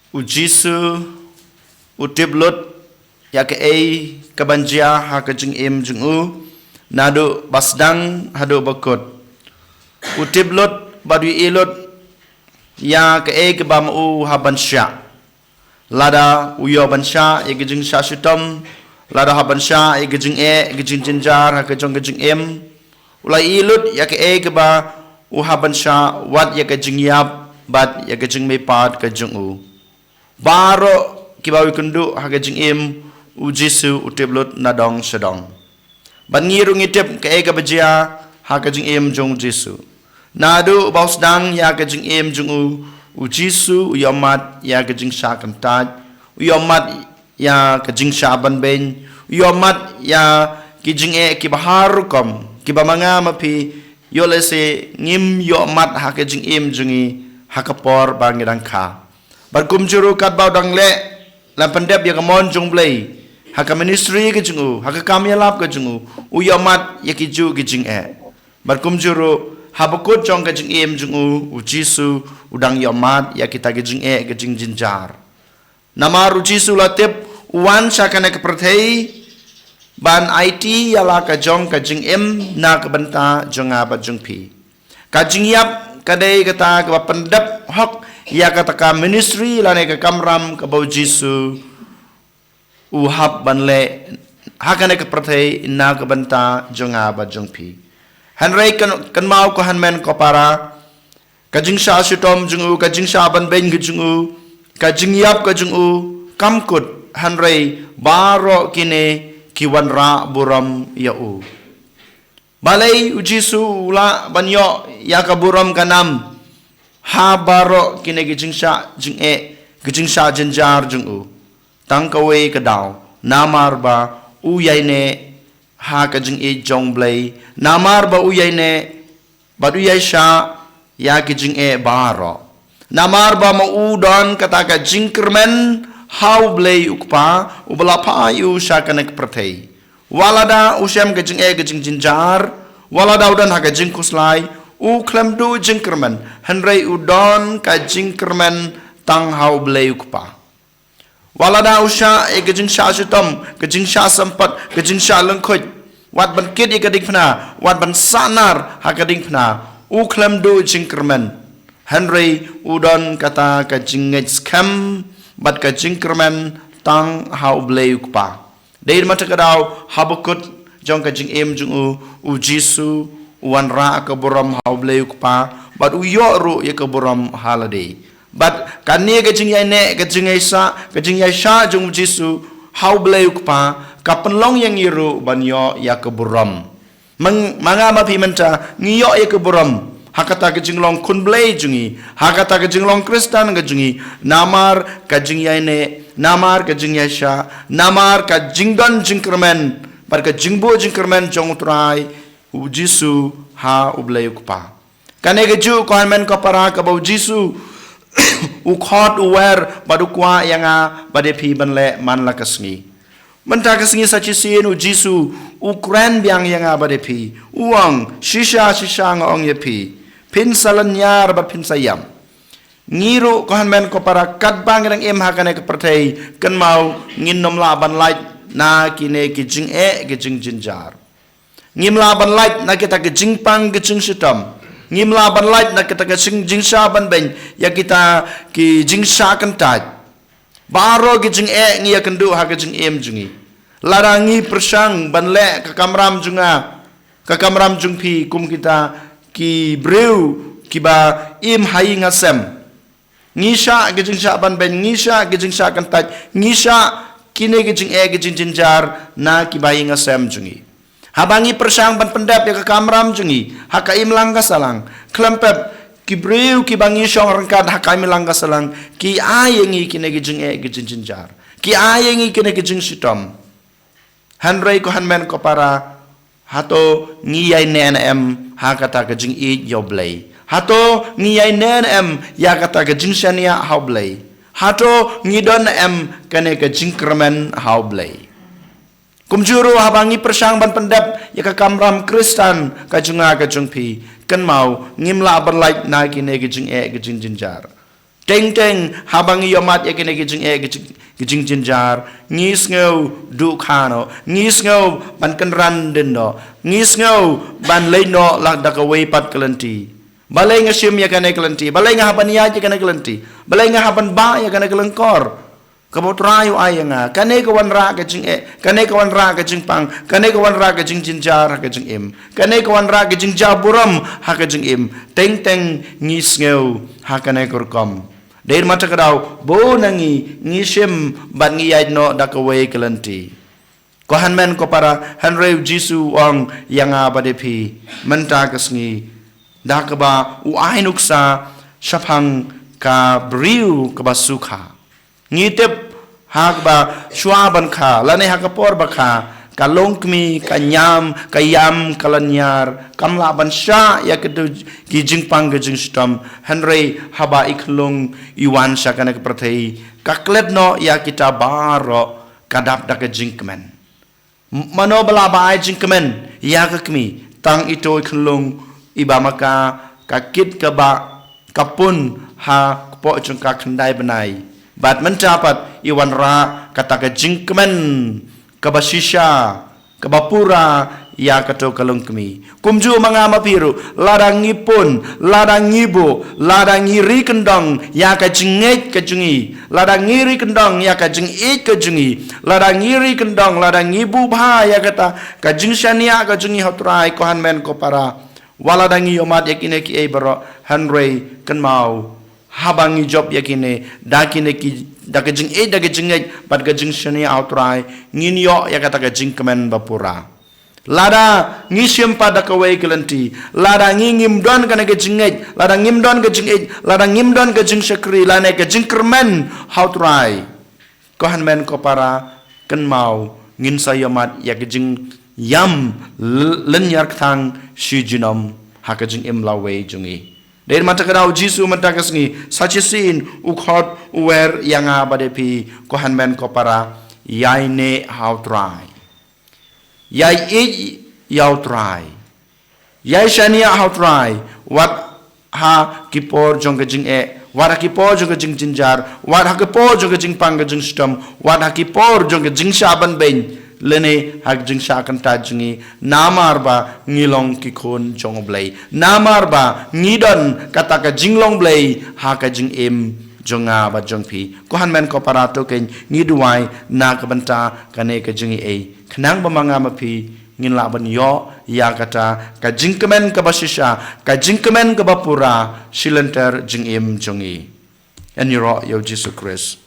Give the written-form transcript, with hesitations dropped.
Ujisu utiblut ya ke kebanjia ha ke jing im jing nadu basdang hadu bakut utiblut badu ilut ya ke bamu haban sya lada uyo bansya ya ke jing sya syutam lada haban sya ya ke jing jinjar ha ke jing im ulai ilut ya ke ba haban sya wat ya ke jing yap bat ya ke jing mepat ke jing baro kibawi kundu haga jing im ujisu utiblut nadong sedong ban ngiru ngitip ke bajia haga jing im jong jisu nadu bausdang ya ke jing im jong ujisu uyamat ya ke jing syakan taj uyamat ya ke jing syaban ben uyamat ya ki jing ki baharukom ki bamanga mapi yolese ngim yomat haga jing im jongi hakapor bangirang kha Barkum juru kat bau dang le lam pendep ya kamon jung blai haka ministry ke jungu haka kami lap ke jungu uyamat ya kiju ke jing barkum juru habakut jong ke jing em jungu ujisu udang yamat ya kita ke jing jinjar nama ujisu latip wan sakane ke perthei ban IT ya la ka jong ke jing em na ke benta jonga ba jung pi ka jing yap kadai kata ke pendep hok ya kata ministry lane ke kamram ke bau jisu uhab banle hakane ke perthei na ke benta jonga ba jongpi hanrei kan mau ko hanmen ko para kajing sha sutom jungu kajing sha ban ben ke jungu kajing yap ke jungu kamkut hanrei baro kine kiwan ra buram yau balai ujisu ula banyo ya ka buram kanam ha baro kine gijing sha jinjar jungu tangkawe kadau namar ba uyai ne ha ka jing jong blai namar ba uyai ne badu yai sha ya gijing baro namar ba ma udon kata ka jingkermen how blai ukpa ublapa yu sha kanek perthei walada usyam gijing jinjar walada udan ha ka jing kuslai u klamdu jingkerman hanrei udon ka jingkerman tang hau blei ukpa walada usha e gejing sha sutom gejing sha sampat gejing sha lengkhoj wat ban kit e gading phna wat ban sanar ha gading phna u klamdu jingkerman hanrei udon kata ka jingej skam bat ka jingkerman tang hau blei ukpa deir matakadau habukut jong ka jing em jung ujisu wan ra ke buram hau blei ukpa bat uyo ru ye ke buram halade bat kani ke jing ne ke jing sha jung jisu hau blei ukpa ka penlong yang iru banyo ya ke buram manga ma pi menta ngiyo ye ke buram hakata ke jing long kun blei jungi hakata ke jing long kristan ke jungi namar ka jing ne namar ka jing sha namar ka jingdon jingkermen bar ka jingbo jingkermen jong utrai ujisu ha ublai ukpa kane geju ko hanmen ko para ka bau jisu u khot uwer badu kwa yanga bade phi banle man la kasngi menta kasngi sachi sin ujisu ukran biang yanga bade phi uang shisha ngong ye phi pin salan yar ba pin sayam ngiru ko hanmen ko para kat bang rang em ha kane ke perthei kan mau nginnom la ban lai na kine ki jing jinjar ngimla ban light na kita ke jingpang ke jing sitam ngimla ban light na kita ke jing sha ban ben ya kita ki jing sha kan taj baro ke jing ngi ya kendu ha ke jing em jungi larangi persang ban le ke kamram junga ke kamram jungpi kum kita ki breu ki ba im hai ngasem ngisha ke jing sha ban ben ngisha ke jing sha kan taj ngisha kine ke jing jinjar na ki ba ngasem jungi habangi persang ban pendap ya ke kamram jungi haka imlang salang klempep ki breu ki bangi syong rengkat haka imlang salang ki ayengi kine gijing jinjar ki ayengi kine gijing sitom hanrei ko hanmen ko para hato ngiyai NM hakata gijing yoblei hato ngiyai NM ya kata gijing shania haublei hato ngidon kane gijing kermen haublei kumjuru habangi persang ban pendap ya ka kamram kristan ka junga ka jungpi kan mau ngimla berlait na kine gijing jinjar teng habang yomat yakine gijing jinjar ngis ngau du khano ngis ngau ban kanran dendo ngis ngau ban leino lak dakaway pat kelanti balay nga sim yakane kelanti balay nga haban ya yakane kelanti balay nga haban ba yakane kelengkor kabot rayo ayanga kane kawan ra ka jing kane kawan ra ka jing pang kane kawan ra ka jing jinjar ka jing im kane kawan ra ka jing jaburam ha ka jing im teng ngis ngeu ha kane kurkom der mata kadau bo nangi ngisim ban ngi no dakaway kelanti ko hanmen ko para hanre jisu ong yanga badepi menta kasngi dakaba u ainuksa shapang ka briu ka basuka ngitep hakba shuaban kha lane hakapor bakha kalongkmi kanyam kayam kalanyar kamla bansha yakatu kijing pang kijing stam hanrei haba ikhlung iwan shakana ke prathei kakletno ya kita baro kadap dak jingkmen manobala ba jingkmen ya kakmi tang ito ikhlung ibamaka kakit kaba kapun ha po jengka khandai benai bat mencapat iwan ra kata ke jingkmen kabasisha kabapura ya kato kalungkmi kumju mangama piru ladang ngipun ladang ngibu ladang ngiri kendong ya ka jinget ka jungi ladang ngiri kendong ya ka jingit ka jungi ladang ngiri kendong ladang ngibu bha ya kata ka jingshania ka jungi hotrai ko hanmen ko para waladangi yomat yakine ki e baro hanrei kan mau habangi job yakine dakine ki dakajing pat gajing shani outrai nginyo yakata gajing kemen bapura lada ngisim pada kawai kelanti lada ngim don kana gajing lada ngim don lada ngim don gajing shakri lane gajing kermen outrai kohan men ko para kan mau ngin sayamat yakajing yam lenyar thang shijinom hakajing imlawe jungi der mata kadau jisu mata kasngi sachisin ukhot uwer yanga badepi kohan men ko para yaine hautrai yai yautrai yai shania hautrai wat ha kipor jong jing wat ha kipor jong jing jinjar wat ha kipor jong jing pang jing stom wat ha kipor jong jing shaban ben lene hak jing shakan tajungi namar ba ngilong kikon jong blai namar ba ngidon kata ka jinglong blai haka jing im jonga ba jongpi ko han men ko parato ken ngiduai na ka banta kane ka jingi e khnang ba manga mapi ngin la ban yo ya kata ka jingkemen ka basisha ka jingkemen ka bapura silenter jing im jongi en yo Jesus Christ